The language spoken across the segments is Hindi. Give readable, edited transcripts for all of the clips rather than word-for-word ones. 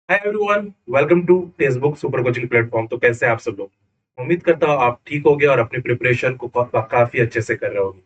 Hi everyone, welcome to Facebook super coaching platform. तो कैसे हैं आप सब लोग? उम्मीद करता हूँ आप ठीक होगे और अपनी प्रिपरेशन को काफी अच्छे से कर रहे होंगे।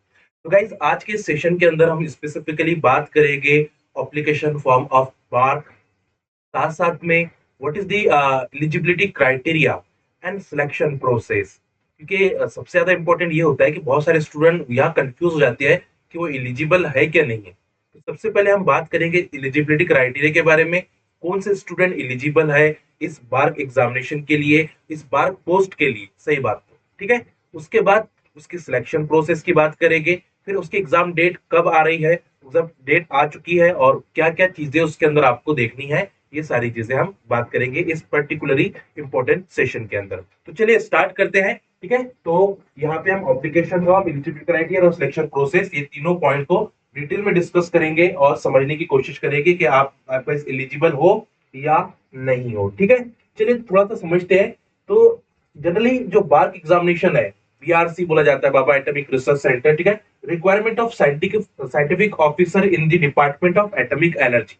तो गाइज, आज के सेशन के अंदर हम स्पेसिफिकली बात करेंगे एप्लीकेशन फॉर्म ऑफ बार, साथ साथ में what is the eligibility criteria and selection process. क्योंकि सबसे ज्यादा इंपॉर्टेंट ये होता है कि बहुत सारे स्टूडेंट यहाँ कंफ्यूज हो जाते हैं कि वो एलिजिबल है क्या नहीं है। तो सबसे पहले हम बात करेंगे एलिजिबिलिटी क्राइटेरिया के बारे में। कौन से स्टूडेंट एलिजिबल है इस बार एग्जामिनेशन के लिए, इस बार पोस्ट के लिए, सही बात तो ठीक है। उसके बाद उसकी सिलेक्शन प्रोसेस की बात करेंगे, फिर उसकी एग्जाम डेट कब आ रही है, जब डेट आ चुकी है और क्या क्या चीजें उसके अंदर आपको देखनी है, ये सारी चीजें हम बात करेंगे इस पर्टिकुलरली इंपॉर्टेंट सेशन के अंदर। तो चलिए स्टार्ट करते हैं। ठीक है, तो यहाँ पे हम एप्लीकेशन फॉर्म, एलिजिबिलिटी क्राइटेरिया और सिलेक्शन प्रोसेस, ये तीनों पॉइंट को डिटेल में डिस्कस करेंगे और समझने की कोशिश करेंगे कि आप इस एलिजिबल हो या नहीं हो। ठीक है, चलिए थोड़ा सा समझते हैं। तो जनरली जो बार एग्जामिनेशन है, बीआरसी बोला जाता है, बाबा एटॉमिक रिसर्च सेंटर। ठीक है, requirement of scientific officer in the department of atomic energy.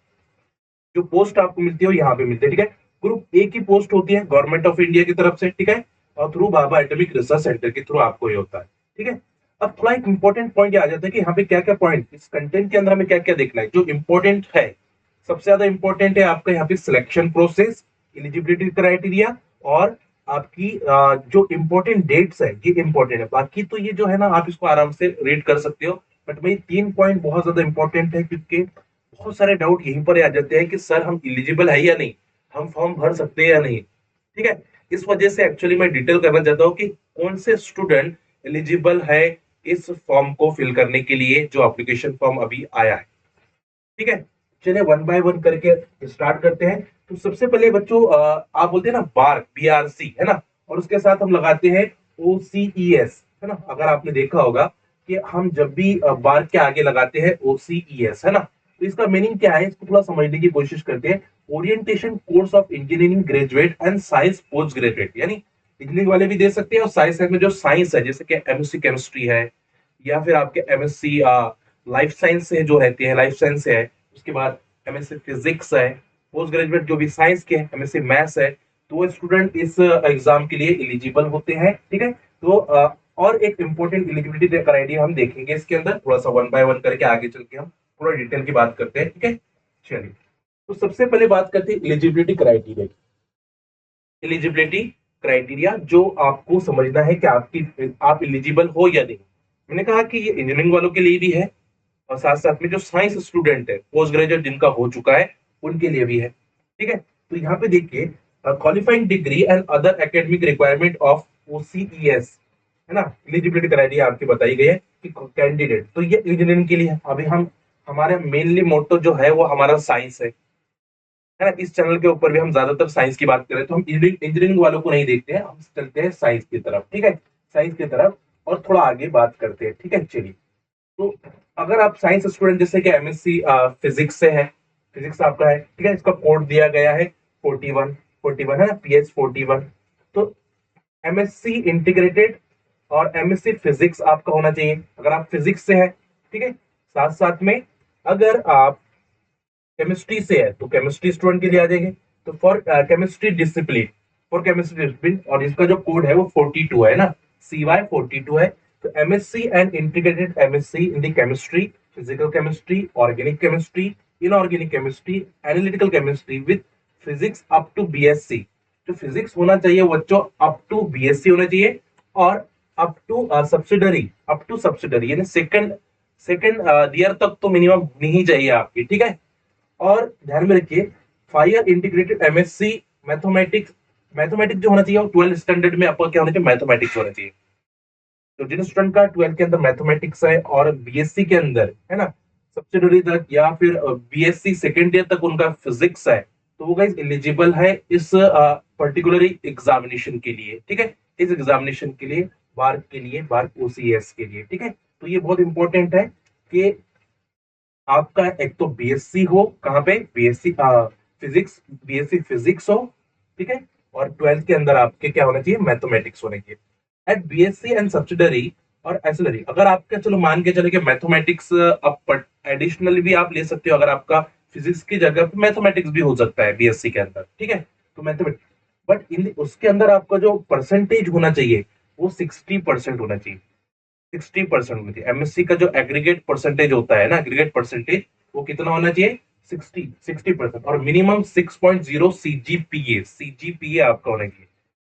जो पोस्ट आपको मिलती है वो यहाँ पे मिलती है। ठीक है, ग्रुप ए की पोस्ट होती है गवर्नमेंट ऑफ इंडिया की तरफ से। ठीक है, और थ्रू बाबा एटॉमिक रिसर्च सेंटर के थ्रू आपको ये होता है। ठीक है, अब थोड़ा एक इंपॉर्टेंट पॉइंट आ जाता है कि यहाँ पे क्या क्या पॉइंट, इस कंटेंट के अंदर हमें क्या क्या देखना है जो इंपॉर्टेंट है। सबसे ज्यादा इंपॉर्टेंट है आपका यहाँ पे सिलेक्शन प्रोसेस, एलिजिबिलिटी क्राइटेरिया और आपकी जो इंपॉर्टेंट डेट्स है, ये इंपॉर्टेंट है। बाकी तो ये जो है ना, आप इसको आराम से रीड कर सकते हो, बट भाई 3 पॉइंट बहुत ज्यादा इंपॉर्टेंट है, क्योंकि बहुत सारे डाउट यहीं पर आ जाते हैं कि सर हम एलिजिबल है या नहीं, हम फॉर्म भर सकते हैं या नहीं। ठीक है, इस वजह से एक्चुअली मैं डिटेल करना चाहता हूँ कि कौन से स्टूडेंट एलिजिबल है इस फॉर्म को फिल करने के लिए, जो एप्लीकेशन फॉर्म अभी आया है। ठीक है, चलिए वन बाय वन करके स्टार्ट करते हैं। तो सबसे पहले बच्चों, आप बोलते हैं ना बार, बीआरसी है ना, और उसके साथ हम लगाते हैं ओसीईएस, है ना। अगर आपने देखा होगा कि हम जब भी बार के आगे लगाते हैं ओसीईएस, है ना, तो इसका मीनिंग क्या है, इसको थोड़ा समझने की कोशिश करते हैं। Orientation course of engineering graduate and science post graduate, यानी इंजीनियरिंग वाले भी दे सकते हैं और साइंस में जो साइंस है, जैसे कि एमएससी केमिस्ट्री है, या फिर आपके एमएससी लाइफ साइंस से जो रहती है, लाइफ साइंस है। उसके बाद एमएससी फिजिक्स है, पोस्ट ग्रेजुएट जो भी साइंस के एमएससी मैथ्स है, तो वो स्टूडेंट इस एग्जाम के लिए एलिजिबल होते हैं। ठीक है, तो और एक इंपॉर्टेंट एलिजिबिलिटी क्राइटेरिया हम देखेंगे इसके अंदर, थोड़ा सा वन बाय वन करके आगे चल के हम थोड़ा डिटेल की बात करते हैं। ठीक है, चलिए तो सबसे पहले बात करते हैं एलिजिबिलिटी क्राइटेरिया की। एलिजिबिलिटी क्राइटेरिया जो आपको समझना है कि आप एलिजिबल हो या नहीं। मैंने कहा कि ये इंजीनियरिंग वालों के लिए भी है और साथ साथ में जो साइंस स्टूडेंट है, पोस्ट ग्रेजुएट जिनका हो चुका है, उनके लिए भी है। ठीक है, तो यहाँ पे देखिए, qualifying degree and other academic requirement of OCES, है ना। एलिजिबिलिटी क्राइटेरिया आपकी बताई गई है कि कैंडिडेट, तो ये इंजीनियरिंग के लिए है। अभी हम, हमारे मेनली मोटो जो है वो हमारा साइंस है ना। इस चैनल के ऊपर भी हम ज्यादातर साइंस की बात करें तो हम इंजीनियरिंग वालों को नहीं देखते हैं, हम चलते हैं साइंस की तरफ। ठीक है, साइंस की तरफ और थोड़ा आगे बात करते हैं। ठीक है, चलिए। तो अगर आप साइंस स्टूडेंट जैसे कि एमएससी फिजिक्स से है, फिजिक्स आपका है, ठीक है, इसका कोड दिया गया है 41 है ना, पीएच 41। तो एमएससी इंटीग्रेटेड और एमएससी फिजिक्स आपका होना चाहिए अगर आप फिजिक्स से है। ठीक है, साथ साथ में अगर आप केमिस्ट्री से है तो केमिस्ट्री स्टूडेंट के लिए आ जाएंगे। तो for chemistry discipline, for chemistry discipline, और इसका जो कोड है वो 42 है ना, CY 42 है। तो MSc and integrated MSc in the chemistry, physical chemistry, organic chemistry, inorganic chemistry, analytical chemistry with physics up to BSc. जो फिजिक्स होना चाहिए वो बच्चों अप टू बीएससी होना चाहिए, और up to subsidiary, up to subsidiary यानी सेकंड सेकंड ईयर तक तो मिनिमम होनी ही चाहिए आपकी। ठीक है, और ध्यान में रखिए, fire integrated MSc mathematics, mathematics जो होना चाहिए वो 12 स्टैंडर्ड में आपका क्या होना चाहिए, मैथमेटिक्स होना चाहिए। तो जिन स्टूडेंट का 12 के अंदर मैथमेटिक्स है और बीएससी के अंदर है ना, सब्सिडरी तक या फिर बीएससी सेकेंड ईयर तक उनका फिजिक्स है, तो वो गाइस एलिजिबल है इस पर्टिकुलर एग्जामिनेशन के लिए। ठीक है, इस एग्जामिनेशन के लिए, बार के लिए, बार ओसीएस के लिए। ठीक है, तो ये बहुत इंपॉर्टेंट है कि आपका एक तो बीएससी हो, कहाँ पे, बीएससी फिजिक्स, बीएससी फिजिक्स हो। ठीक है, और 12th के अंदर आपके क्या होना चाहिए, मैथमेटिक्स होना चाहिए। एट बीएससी एंड सब्सिडरी और एसिलरी, अगर आपका, चलो मान के चले कि मैथमेटिक्स अब एडिशनल भी आप ले सकते हो, अगर आपका फिजिक्स की जगह पे मैथमेटिक्स भी हो सकता है बीएससी के अंदर, ठीक है। तो मैथमेटिक्स, बट इन उसके अंदर आपका जो परसेंटेज होना चाहिए वो 60% होना चाहिए। 60% होनी चाहिए। एमएससी का जो एग्रीगेट परसेंटेज होता है ना, एग्रीगेट परसेंटेज वो कितना होना चाहिए? 60% और मिनिमम 6.0 सीजीपीए, सीजीपीए आपका होना चाहिए।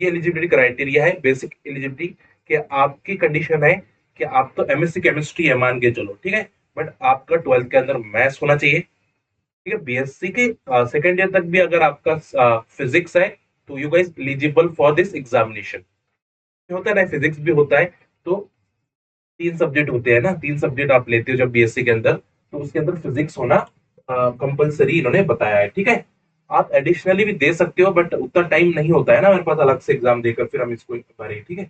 ये एलिजिबिलिटी क्राइटेरिया है, बेसिक एलिजिबिलिटी। कि आपकी कंडीशन है कि आप तो एमएससी केमिस्ट्री है मान के चलो, ठीक है, बट आपका 12th के अंदर मैथ्स होना चाहिए, ठीक है। बीएससी के सेकेंड ईयर तक भी अगर आपका फिजिक्स है तो you guys eligible for this examination. होता है ना, फिजिक्स भी होता है। तो 3 सब्जेक्ट होते हैं ना, 3 सब्जेक्ट आप लेते हो जब बीएससी के अंदर, तो उसके अंदर फिजिक्स होना कंपलसरी इन्होंने बताया है, ठीक है। आप एडिशनली भी दे सकते हो, बट उतना टाइम नहीं होता है ना मेरे पास अलग से एग्जाम देकर फिर हम इसको भरें, ठीक है।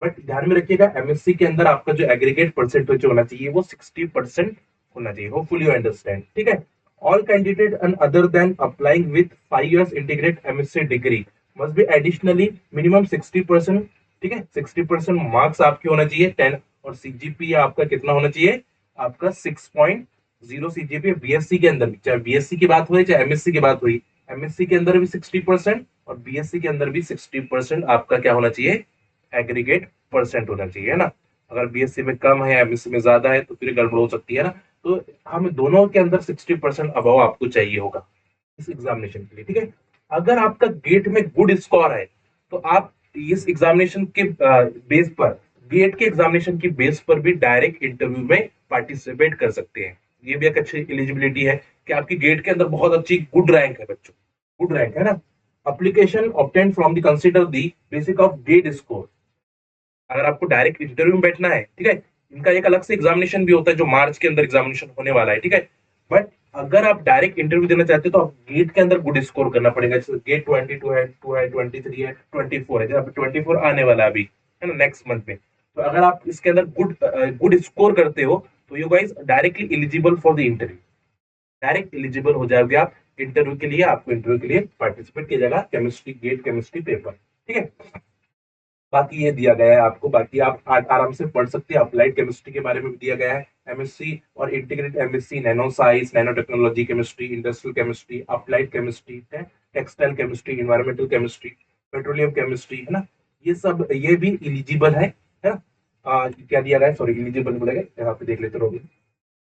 बट ध्यान में रखिएगा, एमएससी के अंदर आपका जो एग्रीगेट परसेंटेज होना चाहिए वो 60% होना चाहिए। होपफुली यू अंडरस्टैंड, ठीक है। All candidate and other than applying with 5 years integrate MSc degree must be additionally minimum 60%, ठीक है। 60% मार्क्स आपके होना चाहिए 10, और सीजीपी आपका कितना होना चाहिए? आपका 6.0 सीजीपी बीएससी के अंदर भी, चाहे बीएससी की बात हुई चाहे एमएससी की बात हुई, एमएससी के अंदर भी 60% और बीएससी के अंदर भी 60% आपका क्या होना चाहिए? एग्रीगेट परसेंट होना चाहिए, है ना। अगर बीएससी में कम है, एमएससी में ज्यादा है तो फिर गड़बड़ हो सकती है ना। तो हम दोनों के अंदर 60% अबव आपको चाहिए होगा इस एग्जामिनेशन के लिए, ठीक है। अगर आपका गेट में गुड स्कोर है तो आप इस एग्जामिनेशन के बेस पर, गेट के एग्जामिनेशन की बेस पर भी डायरेक्ट इंटरव्यू में पार्टिसिपेट कर सकते हैं। ये भी एक अच्छी एलिजिबिलिटी है कि आपकी गेट के अंदर बहुत अच्छी गुड रैंक है बच्चों, गुड रैंक है ना। application obtained from the consider the basic of gate score। अगर आपको डायरेक्ट इंटरव्यू में बैठना है, ठीक है, इनका एक अलग से एग्जामिनेशन भी होता है जो मार्च के अंदर एग्जामिनेशन होने वाला है, ठीक है। बट अगर आप डायरेक्ट इंटरव्यू देना चाहते हो तो आप गेट के अंदर गुड स्कोर करना पड़ेगा। जैसे गेट 22 है, 2 है, 23 है, 24 है, जैसे 24 आने वाला है अभी, है ना, नेक्स्ट मंथ में। तो अगर आप इसके अंदर गुड स्कोर करते हो तो you guys directly eligible for the interview, direct eligible हो जाओगे आप इंटरव्यू के लिए। आपको इंटरव्यू के लिए पार्टिसिपेट किया जाएगा केमिस्ट्री, गेट केमिस्ट्री पेपर, ठीक है। बाकी ये दिया गया है आपको, बाकी आप आराम से पढ़ सकते हैं। अप्लाइड केमिस्ट्री के बारे में भी दिया गया है, एमएससी और integrated MSc, nano science, nano technology chemistry, industrial chemistry, applied chemistry, textile chemistry, environmental chemistry, petroleum chemistry, है ना। ये सब ये भी इलिजिबल है ना। क्या दिया गया है, सॉरी इलिजिबल बोलेगा, यहाँ पे देख लेते रहोगे।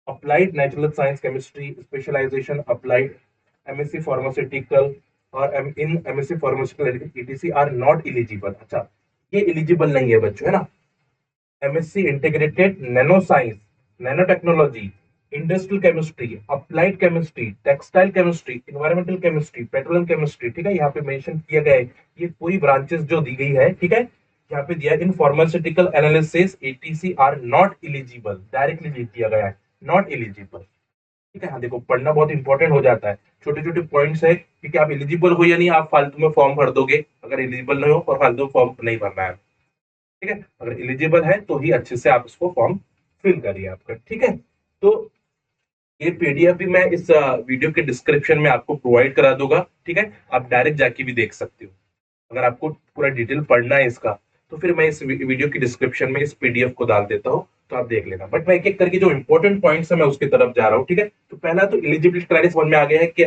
Applied natural science chemistry specialization, applied MSc pharmaceutical और in MSc pharmaceutical ETC are not eligible. अच्छा, ये इलिजिबल नहीं है बच्चों, है ना। MSc integrated nano science, nano technology, industrial chemistry, applied chemistry, textile chemistry, environmental chemistry, petroleum chemistry, ठीक है, यहाँ पे मेंशन किया गया है ये पूरी ब्रांचेस जो दी गई है, ठीक है। यहाँ पे दिया in pharmaceutical analysis ATC are not eligible, directly लिख दिया गया है नॉट इलिजिबल, ठीक है। हाँ देखो, पढ़ना बहुत इंपॉर्टेंट हो जाता है, छोटे छोटे पॉइंट्स है, क्योंकि आप एलिजिबल हो या नहीं, आप फालतू में फॉर्म भर दोगे अगर एलिजिबल नहीं हो, और फालतू फॉर्म नहीं भरना है, ठीक है। अगर एलिजिबल है तो ही अच्छे से आप उसको फॉर्म फिल करिए आपका, ठीक है। तो ये पीडीएफ भी मैं इस वीडियो के डिस्क्रिप्शन में आपको प्रोवाइड करा दूंगा, ठीक है। आप डायरेक्ट जाके भी देख सकते हो। अगर आपको पूरा डिटेल पढ़ना है इसका तो फिर मैं इस वीडियो की डिस्क्रिप्शन में इस पीडीएफ को डाल देता हूँ, तो आप देख लेना। बट मैं एक एक करके जो इंपॉर्टेंट पॉइंट्स है मैं उसकी तरफ जा रहा हूँ, ठीक है। तो पहला तो एलिजिबिलिटी क्राइटेरिया समझ में आ गया है कि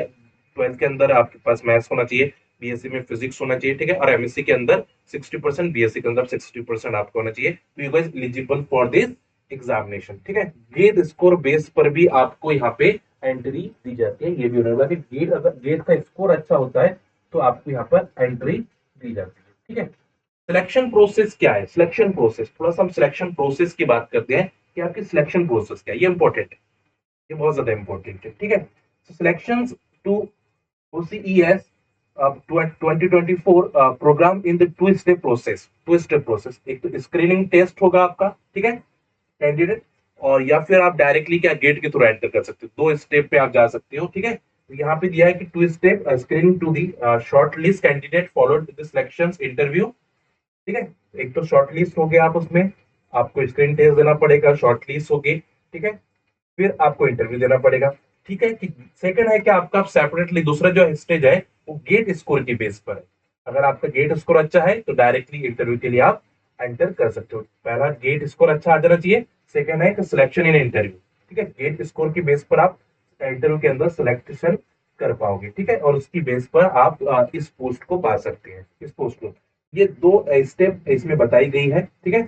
12th के अंदर आपके पास मैथ्स होना चाहिए, बीएससी में फिजिक्स होना चाहिए, ठीक है, और एमएससी के अंदर 60%, बीएससी के अंदर 60% आपको होना चाहिए। तो you guys eligible for this examination, ठीक है। गेट स्कोर बेस पर भी आपको यहाँ पे एंट्री दी जाती है। ये भी होगा कि गेट, अगर गेट का स्कोर अच्छा होता है तो आपको यहाँ पर एंट्री दी जाती है, ठीक है। सिलेक्शन प्रोसेस क्या है? सिलेक्शन प्रोसेस, थोड़ा सा हम सिलेक्शन प्रोसेस की बात करते हैं कि आपकी सिलेक्शन प्रोसेस क्या है। ये इंपॉर्टेंट है, ये बहुत ज्यादा इंपॉर्टेंट है, ठीक है। Selection to OCES 2024 program in the two step process, two step process. एक तो स्क्रीनिंग टेस्ट होगा आपका, ठीक है, कैंडिडेट, और या फिर आप डायरेक्टली क्या गेट के थ्रू एंटर कर सकते हो, 2 स्टेप पे आप जा सकते हो, ठीक है। तो यहाँ पे दिया है कि 2 step screening to the short list candidate followed the selection interview, ठीक है। एक तो शॉर्ट लिस्ट हो गया, आप उसमें आपको स्क्रीन टेस्ट देना पड़ेगा, शॉर्ट लिस्ट हो गई, ठीक है। फिर आपको इंटरव्यू देना पड़ेगा, ठीक है। कि सेकंड है कि आपका सेपरेटली दूसरा जो स्टेज है वो गेट स्कोर की बेस पर है। अगर आपका गेट स्कोर अच्छा है तो डायरेक्टली इंटरव्यू के लिए आप एंटर कर सकते हो। पहला गेट स्कोर अच्छा आ जाना चाहिए, सेकंड है कि सिलेक्शन इन इंटरव्यू, ठीक है। गेट स्कोर की बेस पर आप इंटरव्यू के अंदर सिलेक्शन कर पाओगे, ठीक है, और उसकी बेस पर आप इस पोस्ट को पा सकते हैं, इस पोस्ट को। ये दो स्टेप इसमें बताई गई है, ठीक है।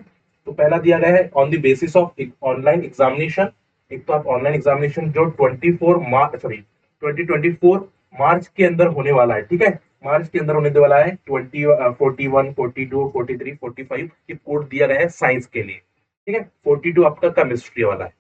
तो पहला दिया गया है on the basis of online examination. एक तो आप ऑनलाइन एग्जामिनेशन जो 2024 मार्च के अंदर होने वाला है, ठीक है, मार्च के अंदर होने वाला है। 41, 42, 43, 45 ये कोड दिया गया है साइंस के लिए, ठीक है। 42 आपका केमिस्ट्री वाला है,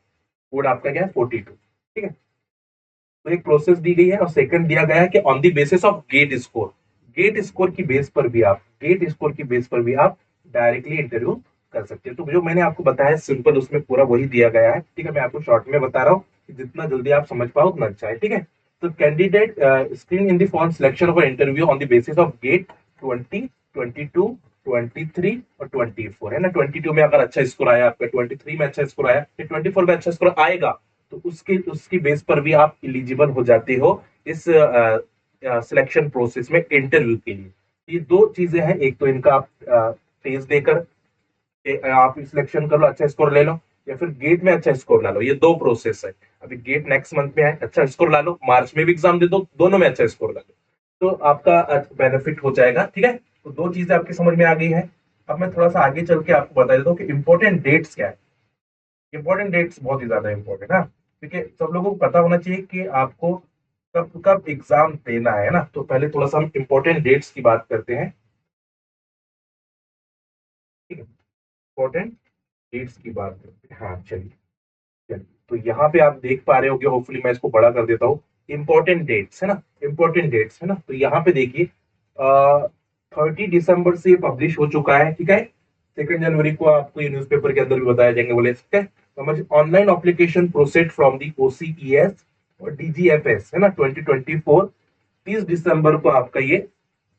कोड आपका क्या है 42, ठीक है। तो एक प्रोसेस दी गई है, और सेकंड दिया गया है कि on the basis of GATE score, GATE score की बेस पर भी आप, गेट स्कोर की बेस पर भी आप डायरेक्टली इंटरव्यू कर सकते हैं। तो जो मैंने आपको बताया सिंपल, उसमें पूरा वही दिया गया है, ठीक है। मैं आपको शॉर्ट में बता रहा हूँ कि जितना जल्दी आप समझ पाओ उतना अच्छा है, ठीक है। तो candidate screen in the form selection of interview on the basis of GATE 20, 22, 23 और 24 है ना। 22 में अगर अच्छा स्कोर आया आपका, 23 में अच्छा स्कोर आया, 24 में अच्छा स्कोर आएगा, तो उसके उसकी बेस पर भी आप एलिजिबल हो जाते हो इस सिलेक्शन प्रोसेस में इंटरव्यू के लिए। ये दो चीजें हैं, एक तो इनका आप टेस्ट देकर आप सिलेक्शन कर लो, अच्छा स्कोर ले लो, या फिर गेट में अच्छा स्कोर ला लो। ये दो प्रोसेस है। अभी गेट नेक्स्ट मंथ में है, अच्छा स्कोर ला लो, मार्च में भी एग्जाम दे दो, दोनों में अच्छा स्कोर ला लो, तो आपका बेनिफिट हो जाएगा, ठीक है। तो दो चीजें आपकी समझ में आ गई है। अब मैं थोड़ा सा आगे चल के आपको बता देता हूँ कि इंपॉर्टेंट डेट्स क्या है। इंपॉर्टेंट डेट्स बहुत ही ज्यादा इंपॉर्टेंट है, क्योंकि सब लोगों को पता होना चाहिए कि आपको कब कब एग्जाम देना है ना। तो पहले थोड़ा सा हम इंपॉर्टेंट डेट्स की बात करते हैं, ठीक है। इंपॉर्टेंट डेट्स की बात करते हैं, हाँ चलिए। चलिए, तो यहाँ पे आप देख पा रहे होगे, होपफुली मैं इसको बड़ा कर देता हूँ। इंपॉर्टेंट डेट्स है ना, इंपॉर्टेंट डेट्स है ना। तो यहाँ पे देखिए 30 दिसंबर से पब्लिश हो चुका है, ठीक है। 2 जनवरी को आपको ये न्यूज़पेपर के अंदर भी बताया जाएंगे, बोले सकते हैं। समझ online application processed from the OCES और DGFS है ना 2024। 30 दिसंबर को आपका ये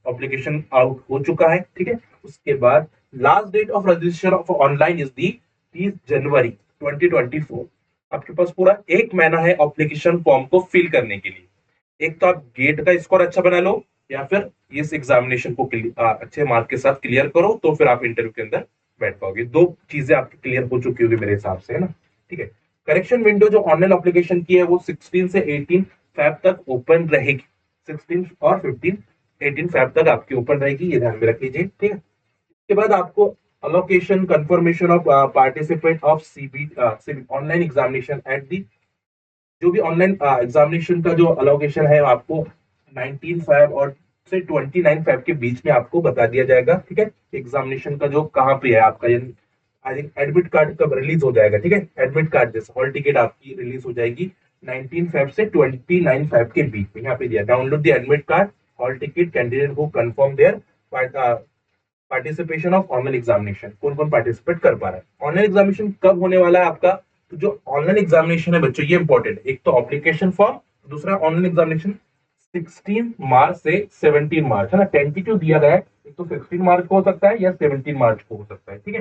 एप्लीकेशन आउट हो चुका है, ठीक है। उसके बाद last date of registration of online is the 30 January 2024। आपके पास पूरा एक महीना है एप्लीकेशन फॉर्म को फिल करने के लिए। एक तो आप गेट का स्कोर अच्छा बना लो, या फिर इस एग्जामिनेशन को अच्छे मार्क के साथ क्लियर करो, तो फिर आप इंटरव्यू के अंदर बैठ पाओगे। दो चीजें आपकी क्लियर हो चुकी होगी मेरे हिसाब से, है ना, ठीक है। करेक्शन विंडो जो ऑनलाइन एप्लीकेशन की है वो 16 से 18 फैब तक ओपन रहेगी। 16 और 15, 18 फैब तक आपकी ओपन रहेगी, ये ध्यान में रख लीजिए, ठीक है। इसके बाद आपको allocation confirmation of participant of CB online examination at the, जो भी ऑनलाइन एग्जामिनेशन का जो अलोकेशन है आपको 19 फैब और से 29 फैब के बीच में आपको बता दिया जाएगा, ठीक है। एग्जामिनेशन का जो कहाँ पे है आपका, ये आई थिंक एडमिट कार्ड कब रिलीज हो जाएगा, ठीक है। एडमिट कार्ड जैसे हॉल टिकट आपकी रिलीज हो जाएगी 19 फेब से 29 फेब के बीच में। यहाँ पे दिया download the admit card, hall ticket, candidate who confirm their participation of online examination. कौन कौन पार्टिसिपेट कर पा रहा है। ऑनलाइन एग्जामिनेशन कब होने वाला है आपका, तो जो ऑनलाइन एग्जामिनेशन है बच्चों, ये इंपॉर्टेंट है। एक तो एप्लीकेशन फॉर्म, दूसरा ऑनलाइन एग्जामिनेशन 16 मार्च से 17 मार्च है ना। टेंटेटिव दिया गया है, एक तो 16 मार्च को हो सकता है या 17 मार्च को हो सकता है, ठीक है।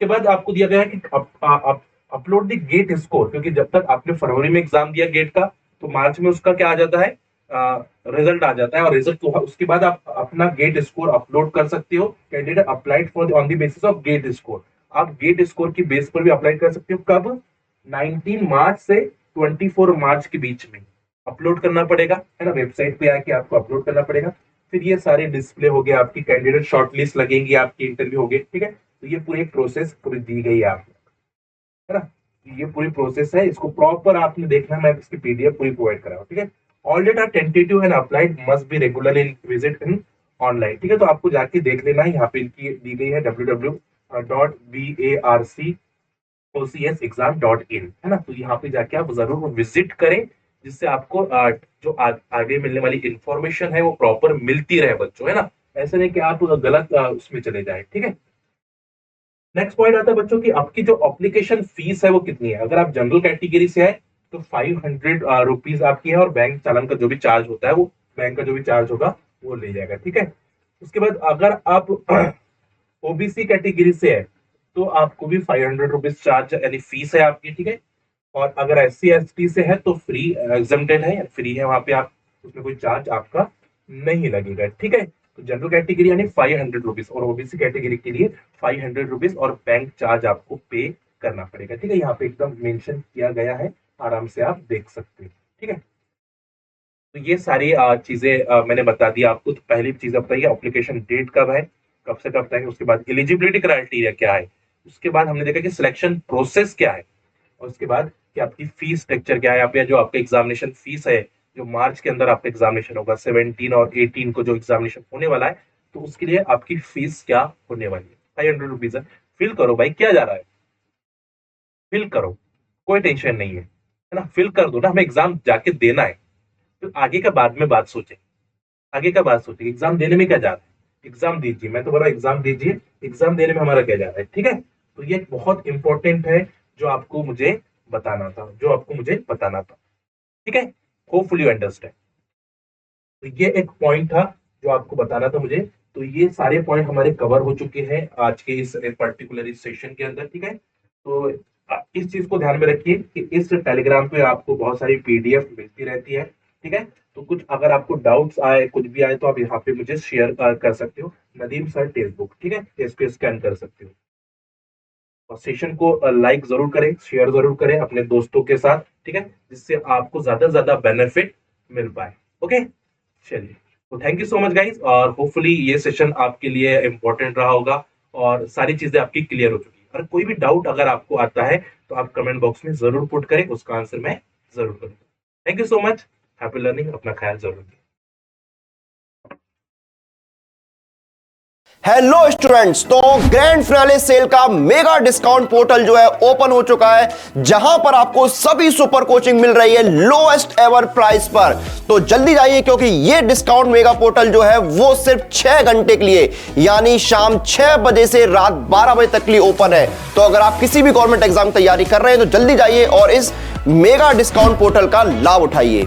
के बाद आपको दिया गया है कि अपलोड द गेट स्कोर, क्योंकि जब तक आपने फरवरी में एग्जाम दिया गेट का, तो मार्च में उसका क्या आ जाता है, रिजल्ट आ जाता है, और रिजल्ट उसके बाद आप अपना गेट स्कोर अपलोड कर सकते हो। Candidate applied for on the basis of GATE score, आप गेट स्कोर की बेस पर भी अप्लाई कर सकते हो। कब, 19 मार्च से 24 मार्च के बीच में अपलोड करना पड़ेगा, है ना। वेबसाइट पे आके आपको अपलोड करना पड़ेगा। फिर ये सारे डिस्प्ले हो गए, आपकी कैंडिडेट शॉर्टलिस्ट लगेंगी, आपकी इंटरव्यू हो गए, ठीक है। तो ये पूरी प्रोसेस पूरी दी गई है आपको, है ना। तो ये पूरी प्रोसेस है, इसको प्रॉपर आपने देखना, मैं इसकी PDF पूरी प्रोवाइड कर रहा हूँ, ठीक है। All date are tentative and applied must be regular in visit in online, ठीक है। तो आपको जाके देख लेना है, यहाँ पे इनकी दी गई है www.barcocexam.in, है ना। तो यहाँ पे जाके आप जरूर विजिट करें, जिससे आपको जो आगे मिलने वाली इंफॉर्मेशन है वो प्रॉपर मिलती रहे बच्चों, है ना। ऐसा नहीं कि आप गलत उसमें चले जाए, ठीक है। नेक्स्ट पॉइंट आता है बच्चों की आपकी जो एप्लीकेशन फीस है वो कितनी है। अगर आप जनरल कैटेगरी से है तो 500 रुपीज आपकी है, और बैंक चालान का जो भी चार्ज होता है वो बैंक का जो भी चार्ज होगा वो ले जाएगा, ठीक है। उसके बाद अगर आप OBC कैटेगरी से है तो आपको भी 500 रुपीज चार्ज यानी फीस है आपकी, ठीक है। और अगर SC ST से है तो फ्री एग्जम्प्टेड है, फ्री है, वहां पे आप उसमें कोई चार्ज आपका नहीं लगेगा, ठीक है। तो जनरल कैटेगरी यानी 500 रुपीज, और OBC कैटेगरी के लिए 500 रुपीज, और बैंक चार्ज आपको पे करना पड़ेगा, ठीक है। यहाँ पे एकदम मेंशन किया गया है, आराम से आप देख सकते हैं। ठीक है। तो ये सारी चीजें मैंने बता दी आपको। तो पहली चीज बताइए एप्लीकेशन डेट कब है, कब से कब तक है, उसके बाद एलिजिबिलिटी क्राइटेरिया क्या है, उसके बाद हमने देखा कि सिलेक्शन प्रोसेस क्या है, और उसके बाद कि आपकी फीस स्ट्रक्चर क्या है, यहाँ पे जो आपका एग्जामिनेशन फीस है, जो मार्च के अंदर आपका एग्जामिनेशन होगा 17 और 18 को जो एग्जामिनेशन होने वाला है, तो उसके लिए आपकी फीस क्या होने वाली है। 500 रुपीज है। फिल करो भाई, क्या जा रहा है, फिल करो, कोई टेंशन नहीं है ना, फिल कर दो ना, हमें एग्जाम जाके देना है। तो आगे का बाद में बात सोचें, आगे का बात सोचें, एग्जाम देने में क्या जा रहा है, एग्जाम दीजिए, मैं तो बोल रहा हूं एग्जाम दीजिए, एग्जाम देने में हमारा क्या जा रहा है, ठीक है। तो ये बहुत इंपॉर्टेंट है जो आपको मुझे बताना था, जो आपको मुझे बताना था, ठीक है। Hopefully you understand. तो ये एक पॉइंट था जो आपको बताना था मुझे। तो ये सारे पॉइंट हमारे कवर हो चुके हैं आज के इस पर्टिकुलर इस सेशन के अंदर, ठीक है। तो इस चीज को ध्यान में रखिए कि इस टेलीग्राम पे आपको बहुत सारी पीडीएफ मिलती रहती है, ठीक है। तो कुछ अगर आपको डाउट्स आए, कुछ भी आए, तो आप यहाँ पे मुझे शेयर कर सकते हो, नदीम सर टेक्स्टबुक, ठीक है, इस पे स्कैन कर सकते हो। और सेशन को लाइक जरूर करें, शेयर जरूर करें अपने दोस्तों के साथ, ठीक है, जिससे आपको ज्यादा से ज्यादा बेनिफिट मिल पाए। ओके, चलिए, तो thank you so much guys, और होपफुली ये सेशन आपके लिए इंपॉर्टेंट रहा होगा और सारी चीजें आपकी क्लियर हो चुकी है। अगर कोई भी डाउट अगर आपको आता है तो आप कमेंट बॉक्स में जरूर पुट करें, उसका आंसर मैं जरूर करूंगा। Thank you so much, happy learning, अपना ख्याल जरूर रखिए। हेलो स्टूडेंट्स, तो ग्रैंड फिनाले सेल का मेगा डिस्काउंट पोर्टल जो है ओपन हो चुका है, जहां पर आपको सभी सुपर कोचिंग मिल रही है लोएस्ट एवर प्राइस पर। तो जल्दी जाइए, क्योंकि ये डिस्काउंट मेगा पोर्टल जो है वो सिर्फ 6 घंटे के लिए, यानी शाम 6 बजे से रात 12 बजे तक के लिए ओपन है। तो अगर आप किसी भी गवर्नमेंट एग्जाम तैयारी कर रहे हैं तो जल्दी जाइए और इस मेगा डिस्काउंट पोर्टल का लाभ उठाइए।